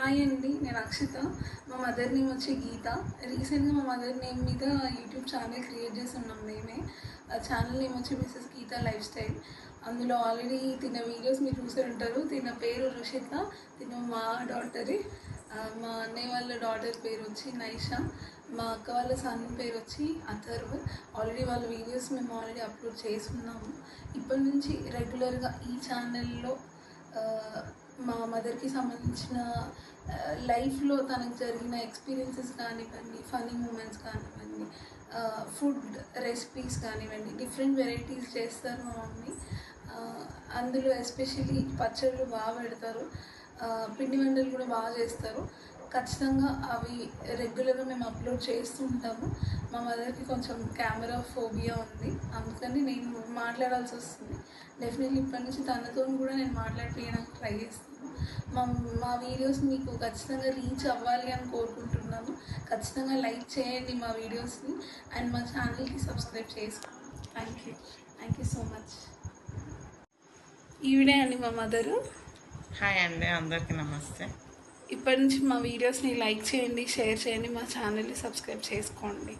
Hi అండి, నేను అక్షిత. మా మదర్ నేమ్ వచ్చి గీత. రీసెంట్గా మా మదర్ నేమ్ మీద యూట్యూబ్ ఛానల్ క్రియేట్ చేసి ఉన్నాం మేమే. ఛానల్ నేమ్ వచ్చి మిసెస్ గీత లైఫ్ స్టైల్. అందులో ఆల్రెడీ తిన్న వీడియోస్ మీరు చూసే ఉంటారు. తిన్న పేరు రుషిత, తిన్న మా డాటరే. మా అన్నయ్య వాళ్ళ డాటర్ పేరు వచ్చి నైషా, మా అక్క వాళ్ళ సన్ పేరు వచ్చి అథర్వ్. ఆల్రెడీ వాళ్ళ వీడియోస్ మేము ఆల్రెడీ అప్లోడ్ చేసుకున్నాము. ఇప్పటి నుంచి రెగ్యులర్గా ఈ ఛానల్లో మా మదర్కి సంబంధించిన లైఫ్లో తనకు జరిగిన ఎక్స్పీరియన్సెస్ కానివ్వండి, ఫనీ మూమెంట్స్ కానివ్వండి, ఫుడ్ రెసిపీస్ కానివ్వండి, డిఫరెంట్ వెరైటీస్ చేస్తారు మా మమ్మీ. అందులో ఎస్పెషల్లీ పచ్చళ్ళు బాగా పెడతారు, పిండి వంటలు కూడా బాగా చేస్తారు. ఖచ్చితంగా అవి రెగ్యులర్గా మేము అప్లోడ్ చేస్తూ ఉంటాము. మా మదర్కి కొంచెం కెమెరా ఫోబియా ఉంది, అందుకని నేను మాట్లాడాల్సి వస్తుంది. డెఫినెట్లీ ఇప్పటి నుంచి తనతో కూడా నేను మాట్లాడిపోయడానికి ట్రై చేస్తాను. మా వీడియోస్ మీకు ఖచ్చితంగా రీచ్ అవ్వాలి అని కోరుకుంటున్నాను. ఖచ్చితంగా లైక్ చేయండి మా వీడియోస్ని అండ్ మా ఛానల్కి సబ్స్క్రైబ్ చేసుకోండి. Thank you so much. ఈవిడే అండి మా మదరు. హాయ్ అండి, అందరికీ నమస్తే. ఇప్పటి నుంచి మా వీడియోస్ని లైక్ చేయండి, షేర్ చేయండి, మా ఛానల్ని సబ్స్క్రైబ్ చేసుకోండి.